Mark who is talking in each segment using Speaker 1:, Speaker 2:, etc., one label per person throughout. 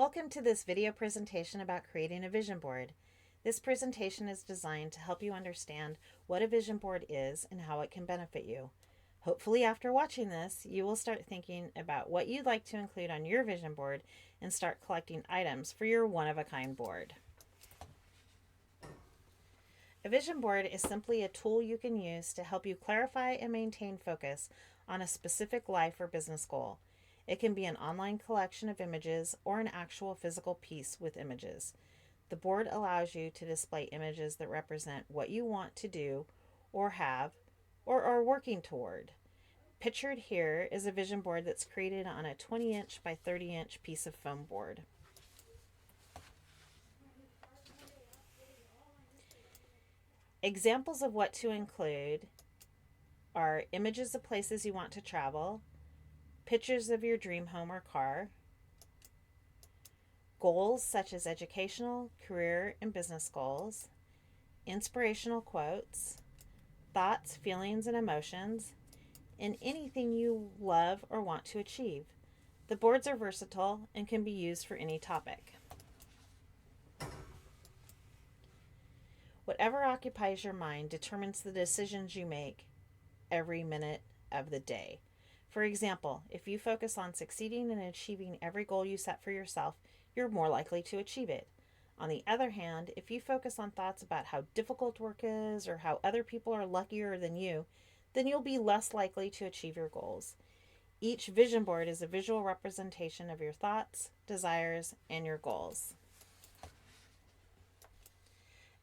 Speaker 1: Welcome to this video presentation about creating a vision board. This presentation is designed to help you understand what a vision board is and how it can benefit you. Hopefully after watching this, you will start thinking about what you'd like to include on your vision board and start collecting items for your one-of-a-kind board. A vision board is simply a tool you can use to help you clarify and maintain focus on a specific life or business goal. It can be an online collection of images or an actual physical piece with images. The board allows you to display images that represent what you want to do or have or are working toward. Pictured here is a vision board that's created on a 20-inch by 30-inch piece of foam board. Examples of what to include are images of places you want to travel, pictures of your dream home or car, goals such as educational, career, and business goals, inspirational quotes, thoughts, feelings, and emotions, and anything you love or want to achieve. The boards are versatile and can be used for any topic. Whatever occupies your mind determines the decisions you make every minute of the day. For example, if you focus on succeeding and achieving every goal you set for yourself, you're more likely to achieve it. On the other hand, if you focus on thoughts about how difficult work is or how other people are luckier than you, then you'll be less likely to achieve your goals. Each vision board is a visual representation of your thoughts, desires, and your goals.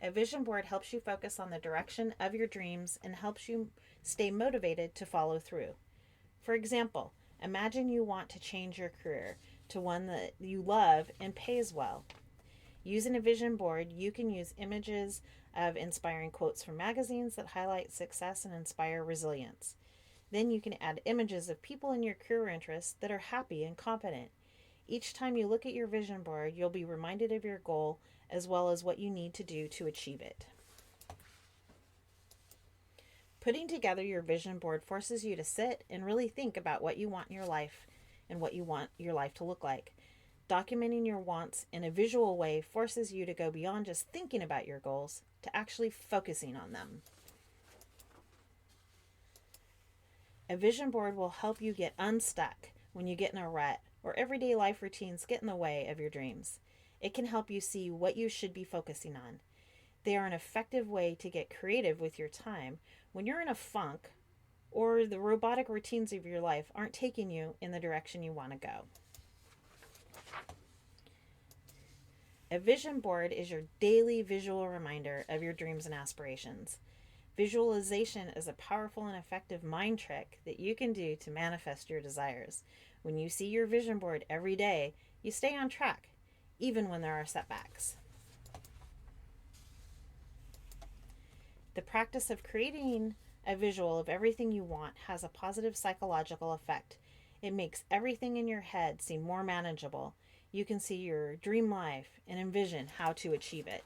Speaker 1: A vision board helps you focus on the direction of your dreams and helps you stay motivated to follow through. For example, imagine you want to change your career to one that you love and pays well. Using a vision board, you can use images of inspiring quotes from magazines that highlight success and inspire resilience. Then you can add images of people in your career interests that are happy and confident. Each time you look at your vision board, you'll be reminded of your goal as well as what you need to do to achieve it. Putting together your vision board forces you to sit and really think about what you want in your life and what you want your life to look like. Documenting your wants in a visual way forces you to go beyond just thinking about your goals to actually focusing on them. A vision board will help you get unstuck when you get in a rut or everyday life routines get in the way of your dreams. It can help you see what you should be focusing on. They are an effective way to get creative with your time when you're in a funk or the robotic routines of your life aren't taking you in the direction you want to go. A vision board is your daily visual reminder of your dreams and aspirations. Visualization is a powerful and effective mind trick that you can do to manifest your desires. When you see your vision board every day, you stay on track, even when there are setbacks. The practice of creating a visual of everything you want has a positive psychological effect. It makes everything in your head seem more manageable. You can see your dream life and envision how to achieve it.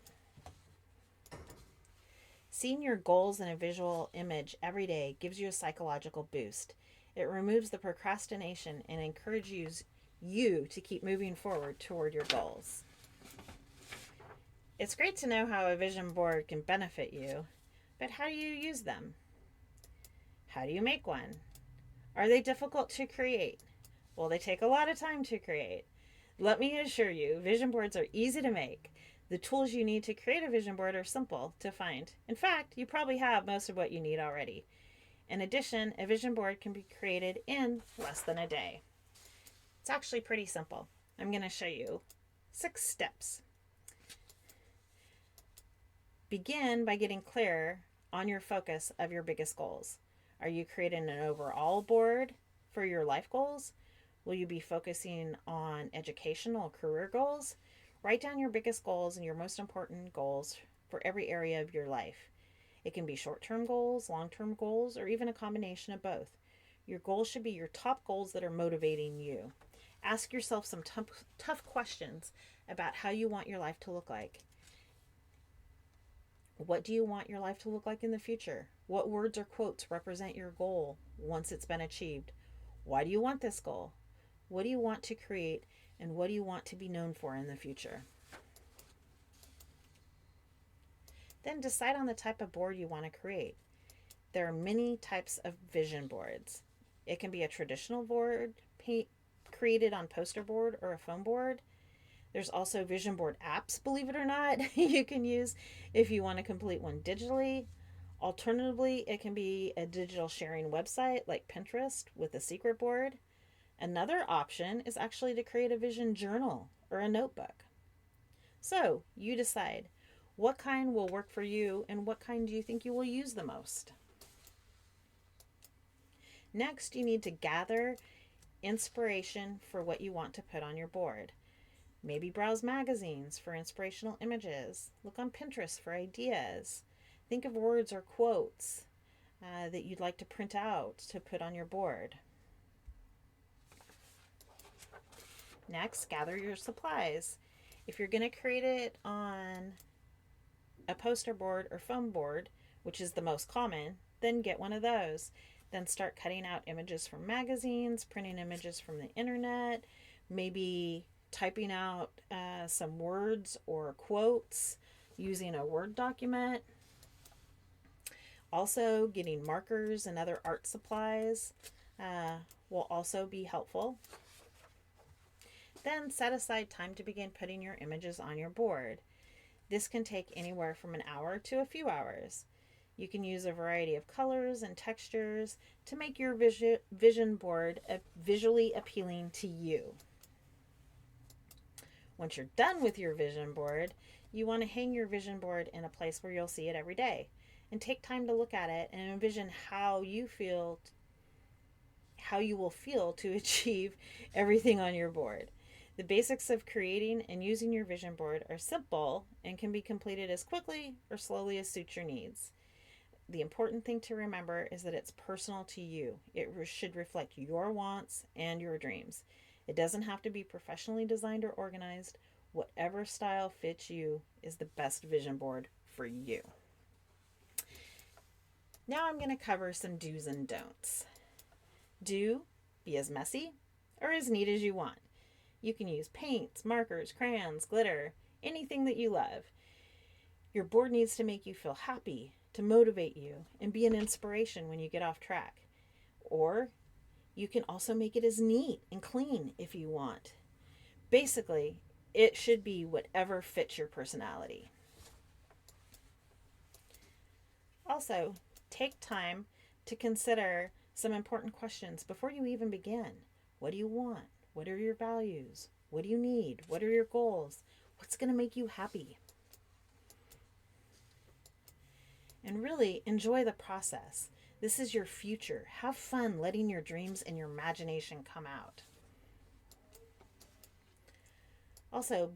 Speaker 1: Seeing your goals in a visual image every day gives you a psychological boost. It removes the procrastination and encourages you to keep moving forward toward your goals. It's great to know how a vision board can benefit you, but how do you use them? How do you make one? Are they difficult to create? Well, they take a lot of time to create. Let me assure you, vision boards are easy to make. The tools you need to create a vision board are simple to find. In fact, you probably have most of what you need already. In addition, a vision board can be created in less than a day. It's actually pretty simple. I'm going to show you 6 steps. Begin by getting clear on your focus of your biggest goals. Are you creating an overall board for your life goals? Will you be focusing on educational career goals? Write down your biggest goals and your most important goals for every area of your life. It can be short-term goals, long-term goals, or even a combination of both. Your goals should be your top goals that are motivating you. Ask yourself some tough questions about how you want your life to look like. What do you want your life to look like in the future? What words or quotes represent your goal once it's been achieved? Why do you want this goal? What do you want to create, and what do you want to be known for in the future? Then decide on the type of board you want to create. There are many types of vision boards. It can be a traditional board created on poster board or a foam board. There's also vision board apps, believe it or not, you can use if you want to complete one digitally. Alternatively, it can be a digital sharing website like Pinterest with a secret board. Another option is actually to create a vision journal or a notebook. So you decide what kind will work for you and what kind do you think you will use the most. Next, you need to gather inspiration for what you want to put on your board. Maybe browse magazines for inspirational images. Look on Pinterest for ideas. Think of words or quotes that you'd like to print out to put on your board. Next, gather your supplies. If you're going to create it on a poster board or foam board, which is the most common, then get one of those. Then start cutting out images from magazines, printing images from the internet, maybe typing out some words or quotes using a Word document. Also, getting markers and other art supplies will also be helpful. Then set aside time to begin putting your images on your board. This can take anywhere from an hour to a few hours. You can use a variety of colors and textures to make your vision board visually appealing to you. Once you're done with your vision board, you want to hang your vision board in a place where you'll see it every day and take time to look at it and envision how you will feel to achieve everything on your board. The basics of creating and using your vision board are simple and can be completed as quickly or slowly as suits your needs. The important thing to remember is that it's personal to you. It should reflect your wants and your dreams. It doesn't have to be professionally designed or organized. Whatever style fits you is the best vision board for you. Now I'm going to cover some do's and don'ts. Do be as messy or as neat as you want. You can use paints, markers, crayons, glitter, anything that you love. Your board needs to make you feel happy, to motivate you, and be an inspiration when you get off track. Or you can also make it as neat and clean if you want. Basically, it should be whatever fits your personality. Also, take time to consider some important questions before you even begin. What do you want? What are your values? What do you need? What are your goals? What's going to make you happy? And really enjoy the process. This is your future. Have fun letting your dreams and your imagination come out. Also,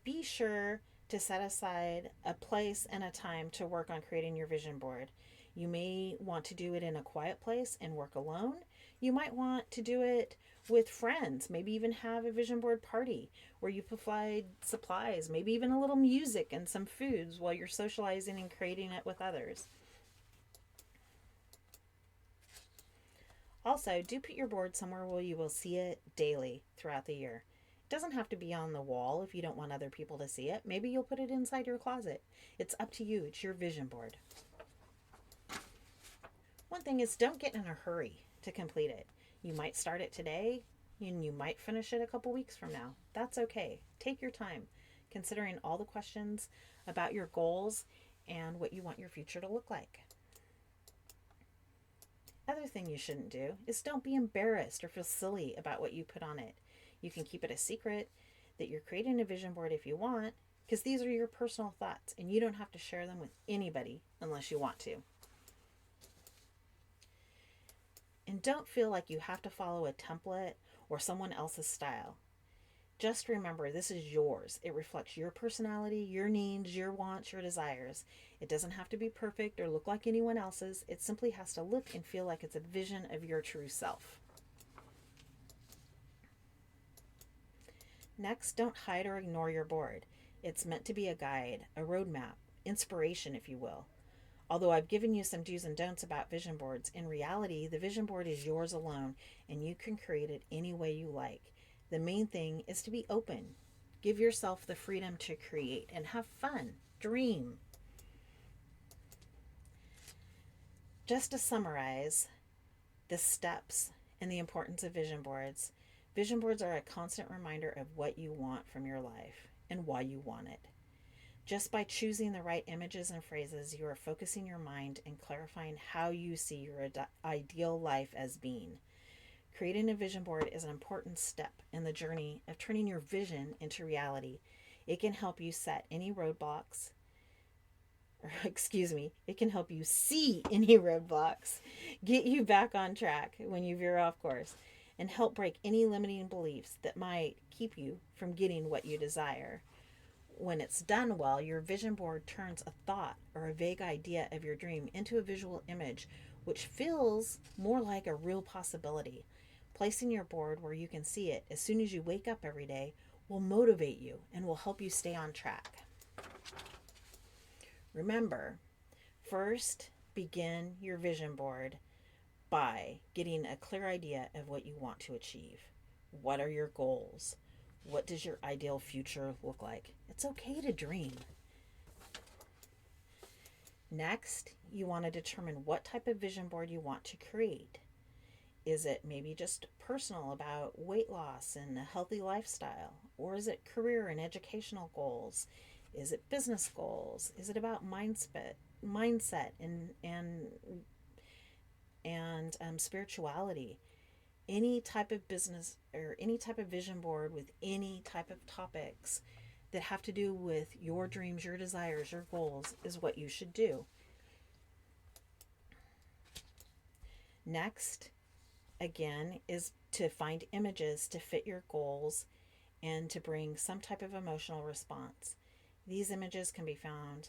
Speaker 1: be sure to set aside a place and a time to work on creating your vision board. You may want to do it in a quiet place and work alone. You might want to do it with friends, maybe even have a vision board party where you provide supplies, maybe even a little music and some foods while you're socializing and creating it with others. Also, do put your board somewhere where you will see it daily throughout the year. It doesn't have to be on the wall if you don't want other people to see it. Maybe you'll put it inside your closet. It's up to you. It's your vision board. One thing is, don't get in a hurry to complete it. You might start it today and you might finish it a couple weeks from now. That's okay. Take your time, considering all the questions about your goals and what you want your future to look like. Other thing you shouldn't do is don't be embarrassed or feel silly about what you put on it. You can keep it a secret that you're creating a vision board if you want, because these are your personal thoughts and you don't have to share them with anybody unless you want to. And don't feel like you have to follow a template or someone else's style. Just remember, this is yours. It reflects your personality, your needs, your wants, your desires. It doesn't have to be perfect or look like anyone else's. It simply has to look and feel like it's a vision of your true self. Next, don't hide or ignore your board. It's meant to be a guide, a roadmap, inspiration, if you will. Although I've given you some do's and don'ts about vision boards, in reality, the vision board is yours alone and you can create it any way you like. The main thing is to be open. Give yourself the freedom to create and have fun. Dream. Just to summarize the steps and the importance of vision boards are a constant reminder of what you want from your life and why you want it. Just by choosing the right images and phrases, you are focusing your mind and clarifying how you see your ideal life as being. Creating a vision board is an important step in the journey of turning your vision into reality. It can help you set any roadblocks, it can help you see any roadblocks, get you back on track when you veer off course, and help break any limiting beliefs that might keep you from getting what you desire. When it's done well, your vision board turns a thought or a vague idea of your dream into a visual image, which feels more like a real possibility. Placing your board where you can see it as soon as you wake up every day will motivate you and will help you stay on track. Remember, first begin your vision board by getting a clear idea of what you want to achieve. What are your goals? What does your ideal future look like? It's okay to dream. Next, you want to determine what type of vision board you want to create. Is it maybe just personal about weight loss and a healthy lifestyle? Or is it career and educational goals? Is it business goals? Is it about mindset and spirituality? Any type of business or any type of vision board with any type of topics that have to do with your dreams, your desires, your goals is what you should do. Next, again, is to find images to fit your goals and to bring some type of emotional response. These images can be found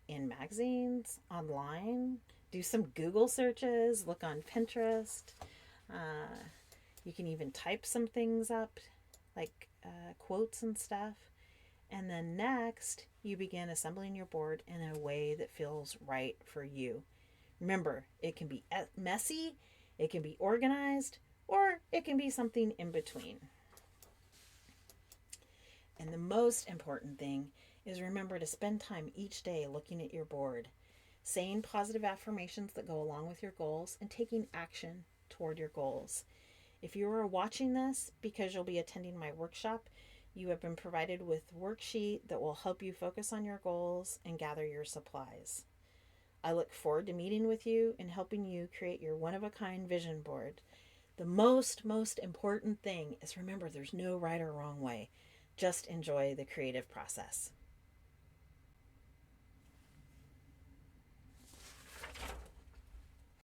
Speaker 1: in magazines, online, do some Google searches, look on Pinterest. You can even type some things up, like quotes and stuff. And then next, you begin assembling your board in a way that feels right for you. Remember, it can be messy, it can be organized, or it can be something in between. And the most important thing is remember to spend time each day looking at your board, saying positive affirmations that go along with your goals, and taking action toward your goals. If you are watching this because you'll be attending my workshop, you have been provided with a worksheet that will help you focus on your goals and gather your supplies. I look forward to meeting with you and helping you create your one-of-a-kind vision board. The most important thing is remember there's no right or wrong way. Just enjoy the creative process.